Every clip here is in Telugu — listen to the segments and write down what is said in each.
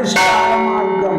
పరిష్కార మార్గం.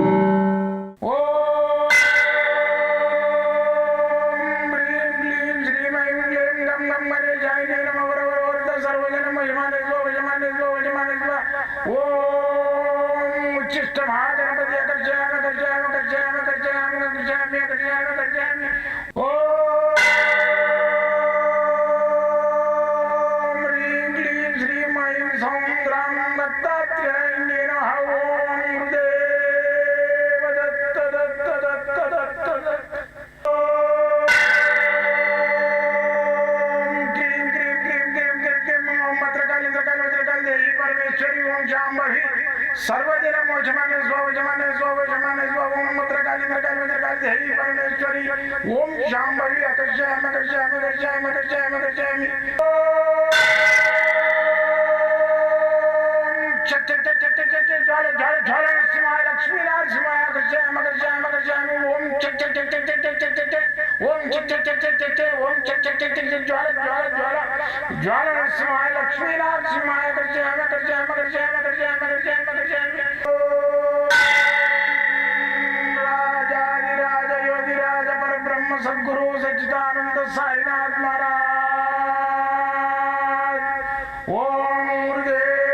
सर्वदिन मोचमाने स्वजमाने स्वजमाने स्वम मत्रकाली मत्रकाली मत्रकाली देवी परमेश्वरी ओम शांभवी अकर्षयामि अकर्षयामि अकर्षयामि अकर्षयामि अकर्षयामि चट चट चट चट चट ज्वाल ज्वाल ज्वाल नरसिंहाय लक्ष्मी नरसिंहाय अकर्षयामि अकर्षयामि अकर्षयामि ओम चट चट चट चट चट चट चट ओम चट चट चट चट चट ओम चट चट चट चट ज्वाल ज्वाल ज्वाल ज्वाल नरसिंहाय लक्ष्मी नरसिंहाय अकर्षयामि अकर्षयामि अकर्षयामि अकर्षयामि अकर्षयामि अकर्षयामि राजाधिराज योगिराज परब्रह्म सद्गुरु सच्चिदानंद साईनाथ महाराज ओम गुरुदेव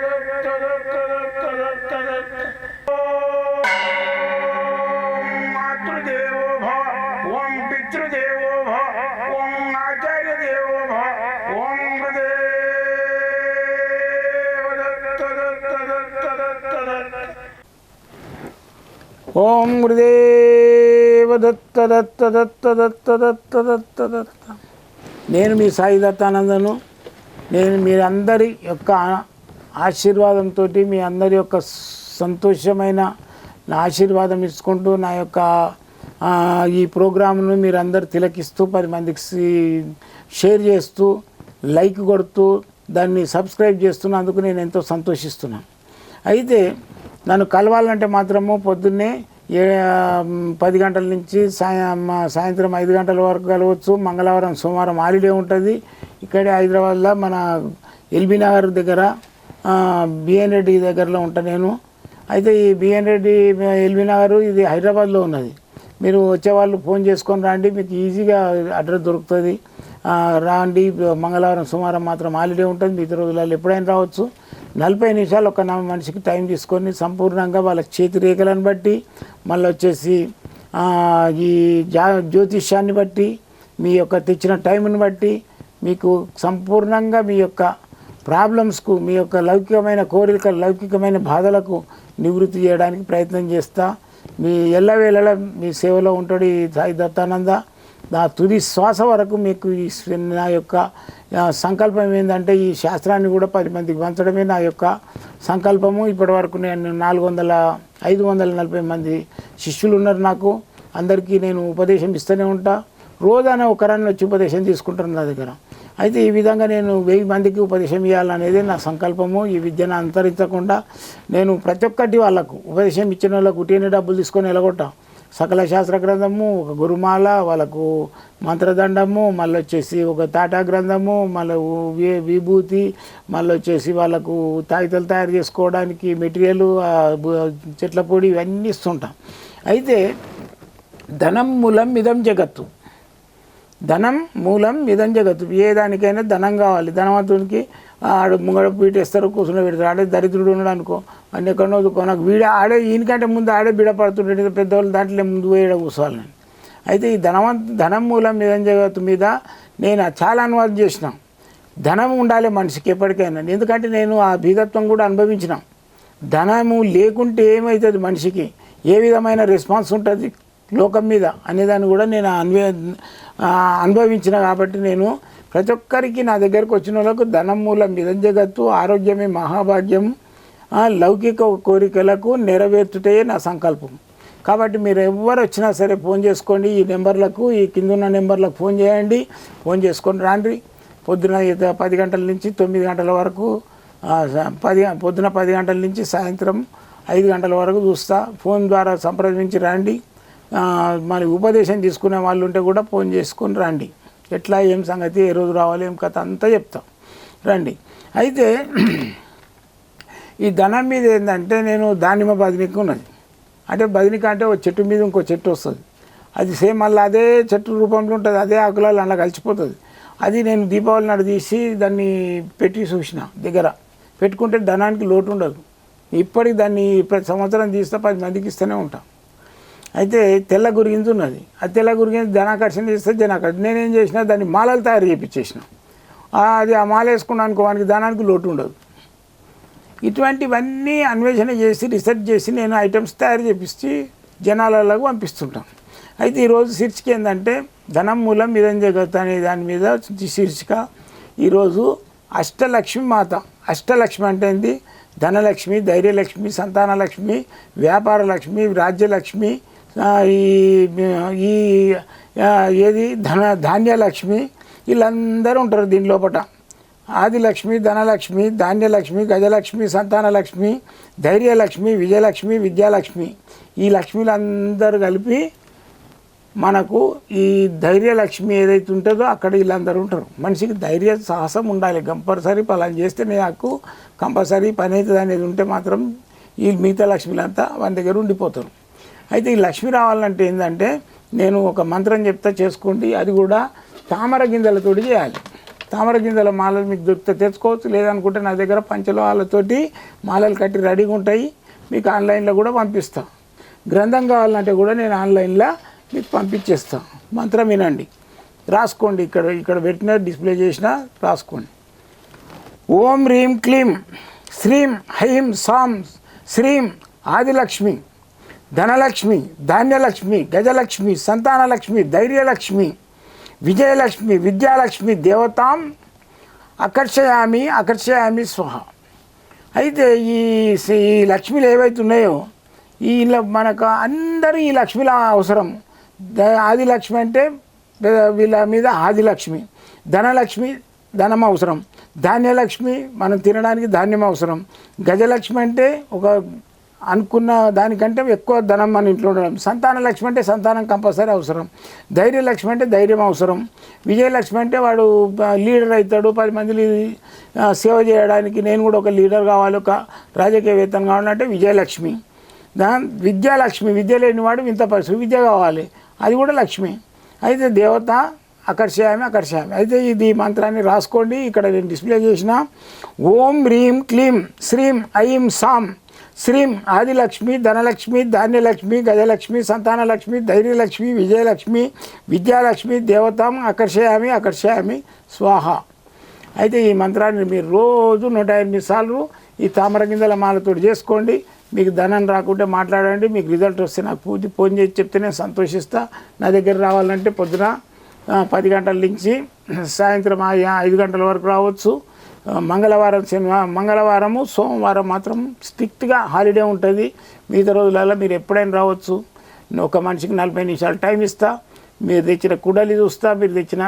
दत्त दत्त दत्त दत्त दत्त ओम मातृदेवो भव ओम पितृदेवो भव ओम आचार्य देवो भव ओम गुरुदेव दत्त दत्त दत्त दत्त दत्त ओम गुरुदेव दत्त दत्त दत्त दत्त दत्त दत्त दत्त నేను మీ సాయి దత్తానందను. నేను మీరందరి యొక్క ఆశీర్వాదంతో మీ అందరి యొక్క సంతోషమైన నా ఆశీర్వాదం ఇచ్చుకుంటూ నా యొక్క ఈ ప్రోగ్రామ్ను మీరందరూ తిలకిస్తూ 10 మందికి షేర్ చేస్తూ లైక్ కొడుతూ దాన్ని సబ్స్క్రైబ్ చేస్తున్నందుకు నేను ఎంతో సంతోషిస్తున్నాను. అయితే నన్ను కలవాలంటే మాత్రము పొద్దున్నే 10 గంటల నుంచి సాయంత్రం 5 గంటల వరకు కలవచ్చు. మంగళవారం సోమవారం హాలిడే ఉంటుంది. ఇక్కడే హైదరాబాద్లో మన ఎల్బీ నగర్ దగ్గర బిఎన్ రెడ్డి దగ్గరలో ఉంటా నేను. అయితే ఈ బిఎన్ రెడ్డి ఎల్బీ నగర్ ఇది హైదరాబాద్లో ఉన్నది. మీరు వచ్చేవాళ్ళు ఫోన్ చేసుకొని రండి, మీకు ఈజీగా అడ్రస్ దొరుకుతుంది. రాండి. మంగళవారం సోమవారం మాత్రం హాలిడే ఉంటుంది. మిగతా రోజులలో ఎప్పుడైనా రావచ్చు. 40 నిమిషాలు ఒక మనిషికి టైం తీసుకొని సంపూర్ణంగా వాళ్ళ చేతి రేఖలను బట్టి మళ్ళీ వచ్చేసి ఈ జ్యోతిష్యాన్ని బట్టి మీ యొక్క తెచ్చిన టైంని బట్టి మీకు సంపూర్ణంగా మీ యొక్క ప్రాబ్లమ్స్కు మీ యొక్క లౌకికమైన కోరికలు లౌకికమైన బాధలకు నివృత్తి చేయడానికి ప్రయత్నం చేస్తా. మీ ఎల్లవేళలా మీ సేవలో ఉంటాడు ఈ సాయి దత్తానంద. నా తుది శ్వాస వరకు మీకు నా యొక్క సంకల్పం ఏంటంటే ఈ శాస్త్రాన్ని కూడా 10 మందికి పంచడమే నా యొక్క సంకల్పము. ఇప్పటి వరకు నేను 540 మంది శిష్యులు ఉన్నారు నాకు. అందరికీ నేను ఉపదేశం ఇస్తూనే ఉంటా. రోజాన ఒకరాన్ని వచ్చి ఉపదేశం తీసుకుంటాను నా దగ్గర. అయితే ఈ విధంగా నేను 1000 మందికి ఉపదేశం ఇవ్వాలనేది నా సంకల్పము. ఈ విద్యను అంతరించకుండా నేను ప్రతి ఒక్కటి వాళ్ళకు ఉపదేశం ఇచ్చిన వాళ్ళకు ఉట్టిన డబ్బులు తీసుకొని వెళ్ళగొట్టా. సకల శాస్త్ర గ్రంథము, ఒక గురుమాల, వాళ్ళకు మంత్రదండము, మళ్ళీ వచ్చేసి ఒక తాటా గ్రంథము, మళ్ళీ విభూతి, మళ్ళీ వచ్చేసి వాళ్ళకు తాయితలు తయారు చేసుకోవడానికి మెటీరియల్, చెట్ల పొడి ఇవన్నీ ఇస్తుంటాం. అయితే ధనం మూలం ఇదం జగత్తు. ధనం మూలం ఇదం జగత్తు. ఏ దానికైనా ధనం కావాలి. ధనవంతునికి ఆడు ముంగడ పీటేస్తారు, కూర్చుని పెడతారు. ఆడే దరిద్రుడు ఉన్నాడు అనుకో, అన్ని ఎక్కడో నాకు ఆడే ఈయనకంటే ముందు ఆడే బిడపడుతుంటే పెద్దవాళ్ళు దాంట్లో ముందు వేయడ కూర్చోవాలి. అయితే ఈ ధనం మూలం ఇదం జగత్తు మీద నేను చాలా అనువాదం చేసిన. ధనం ఉండాలి మనిషికి ఎప్పటికైనా. ఎందుకంటే నేను ఆ బీదత్వం కూడా అనుభవించిన. ధనము లేకుంటే ఏమవుతుంది మనిషికి, ఏ విధమైన రెస్పాన్స్ ఉంటుంది లోకం మీద అనేదాన్ని కూడా నేను అనుభవించిన. కాబట్టి నేను ప్రతి ఒక్కరికి నా దగ్గరకు వచ్చిన వాళ్ళకు ధనం మూలం ఇదం జగత్తు, ఆరోగ్యమే మహాభాగ్యం, లౌకిక కోరికలకు నెరవేర్చుటే నా సంకల్పం. కాబట్టి మీరు ఎవరు వచ్చినా సరే ఫోన్ చేసుకోండి. ఈ నెంబర్లకు, ఈ కింద ఉన్న నెంబర్లకు ఫోన్ చేయండి. ఫోన్ చేసుకొని రాండి. పొద్దున 10 గంటల నుంచి 9 గంటల వరకు, పొద్దున 10 గంటల నుంచి సాయంత్రం 5 గంటల వరకు చూస్తా. ఫోన్ ద్వారా సంప్రదించి రండి. మరి ఉపదేశం తీసుకునే వాళ్ళు ఉంటే కూడా ఫోన్ చేసుకొని రండి. ఎట్లా ఏం సంగతి, ఏ రోజు రావాలి, ఏం కథ అంతా చెప్తాం, రండి. అయితే ఈ ధనం మీద ఏంటంటే నేను దానిమ్మ బదినిక ఉన్నది. అంటే బదినిక అంటే ఒక చెట్టు మీద ఇంకో చెట్టు వస్తుంది, అది సేమ్ మళ్ళీ అదే చెట్టు రూపంలో ఉంటుంది, అదే ఆకులలో అలా కలిసిపోతుంది. అది నేను దీపావళి నాడు తీసి దాన్ని పెట్టి చూసిన దగ్గర పెట్టుకుంటే ధనానికి లోటు ఉండదు. ఇప్పటికి దాన్ని ప్రతి సంవత్సరం తీస్తే 10 మందికి ఇస్తూనే ఉంటాం. అయితే తెల్ల గురిగింజ ఉన్నది, ఆ తెల్ల గురిగింజ ధనాకర్షణ చేస్తే జనాకర్షణ. నేనేం చేసిన దాన్ని మాలలు తయారు చేయించేసిన. అది ఆ మాల వేసుకున్నాను వానికి ధనానికి లోటు ఉండదు. ఇటువంటివన్నీ అన్వేషణ చేసి రీసెర్చ్ చేసి నేను ఐటమ్స్ తయారు చేపించి జనాలకు పంపిస్తుంటాను. అయితే ఈరోజు శీర్షిక ఏంటంటే ధనం మూలం ఇదం జగత్ అనే దాని మీద శీర్షిక. ఈరోజు అష్టలక్ష్మి మాత. అష్టలక్ష్మి అంటే ఏంటి? ధనలక్ష్మి, ధైర్యలక్ష్మి, సంతానలక్ష్మి, వ్యాపార లక్ష్మి, రాజ్యలక్ష్మి, ఈ ఏది ధాన్యలక్ష్మి, వీళ్ళందరూ ఉంటారు దీని లోపల. ఆదిలక్ష్మి, ధనలక్ష్మి, ధాన్యలక్ష్మి, గజలక్ష్మి, సంతానలక్ష్మి, ధైర్యలక్ష్మి, విజయలక్ష్మి, విద్యాలక్ష్మి, ఈ లక్ష్మీలందరూ కలిపి మనకు ఈ ధైర్యలక్ష్మి ఏదైతే ఉంటుందో అక్కడ వీళ్ళందరూ ఉంటారు. మనిషికి ధైర్య సాహసం ఉండాలి. కంపల్సరీ పలానా చేస్తే నాకు కంపల్సరీ పని అవుతుంది అనేది ఉంటే మాత్రం ఈ మిగతా లక్ష్మీలంతా వాళ్ళ దగ్గర ఉండిపోతారు. అయితే ఈ లక్ష్మి రావాలంటే ఏంటంటే నేను ఒక మంత్రం చెప్తా, చేసుకోండి. అది కూడా తామర గింజలతోటి చేయాలి. తామర గింజల మాలలు మీకు దొరికితే తెచ్చుకోవచ్చు, లేదనుకుంటే నా దగ్గర పంచలోహాలతోటి మాలలు కట్టి రెడీగా ఉంటాయి. మీకు ఆన్లైన్లో కూడా పంపిస్తా. గ్రంథం కావాలంటే కూడా నేను ఆన్లైన్లో మీకు పంపించేస్తాను. మంత్రం వినండి, రాసుకోండి. ఇక్కడ పెట్టిన డిస్ప్లే చేసిన రాసుకోండి. ఓం హ్రీం క్లీం శ్రీం హైం సాం శ్రీం ఆదిలక్ష్మి, ధనలక్ష్మి, ధాన్యలక్ష్మి, గజలక్ష్మి, సంతానలక్ష్మి, ధైర్యలక్ష్మి, విజయలక్ష్మి, విద్యాలక్ష్మి దేవతాం ఆకర్షయామి స్వహ. అయితే ఈ లక్ష్మిలు ఏవైతే ఉన్నాయో ఇలా మనకు అందరూ ఈ లక్ష్మిల అవసరం. ఆదిలక్ష్మి అంటే వీళ్ళ మీద ఆదిలక్ష్మి, ధనలక్ష్మి ధనం అవసరం, ధాన్యలక్ష్మి మనం తినడానికి ధాన్యం అవసరం, గజలక్ష్మి అంటే ఒక అనుకున్న దానికంటే ఎక్కువ ధనం మన ఇంట్లో ఉండడం, సంతానలక్ష్మి అంటే సంతానం కంపల్సరీ అవసరం, ధైర్యలక్ష్మి అంటే ధైర్యం అవసరం, విజయలక్ష్మి అంటే వాడు లీడర్ అవుతాడు, 10 మంది సేవ చేయడానికి. నేను కూడా ఒక లీడర్ కావాలి, ఒక రాజకీయవేత్తను కావాలంటే విజయలక్ష్మి. విద్యాలక్ష్మి, విద్య లేనివాడు ఇంత పరిస్థితి విద్య కావాలి, అది కూడా లక్ష్మి. అయితే దేవత ఆకర్షయామి. అయితే ఇది మంత్రాన్ని రాసుకోండి. ఇక్కడ నేను డిస్ప్లే చేసిన ఓం హ్రీం క్లీం శ్రీం ఐం సాం శ్రీం ఆదిలక్ష్మి, ధనలక్ష్మి, ధాన్యలక్ష్మి, గజలక్ష్మి, సంతానలక్ష్మి, ధైర్యలక్ష్మి, విజయలక్ష్మి, విద్యాలక్ష్మి దేవతాం ఆకర్షయామి స్వాహ. అయితే ఈ మంత్రాన్ని మీరు రోజు 108 సార్లు ఈ తామర గింజల మాలతో చేసుకోండి. మీకు ధనం రాకుంటే మాట్లాడండి, మీకు రిజల్ట్ వస్తే నాకు ఫోన్ చేసి చెప్తే నేను సంతోషిస్తా. నా దగ్గర రావాలంటే పొద్దున 10 గంటల నుంచి సాయంత్రం 5 గంటల వరకు రావచ్చు. మంగళవారము సోమవారం మాత్రం స్ట్రిక్ట్గా హాలిడే ఉంటుంది. మిగతా రోజులలో మీరు ఎప్పుడైనా రావచ్చు. ఒక మనిషికి 40 నిమిషాలు టైం ఇస్తా. మీరు తెచ్చిన కుడలి చూస్తా, మీరు తెచ్చిన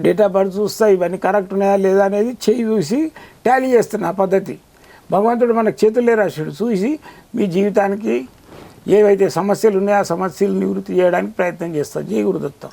డేట్ ఆఫ్ బర్త్ చూస్తా, ఇవన్నీ కరెక్ట్ ఉన్నాయా లేదా అనేది చేయి చూసి టాలీ చేస్తున్నా పద్ధతి. భగవంతుడు మనకు చేతులే రాశాడు, చూసి మీ జీవితానికి ఏవైతే సమస్యలు ఉన్నాయో ఆ సమస్యలు నివృత్తి చేయడానికి ప్రయత్నం చేస్తా. జై గురుదత్త.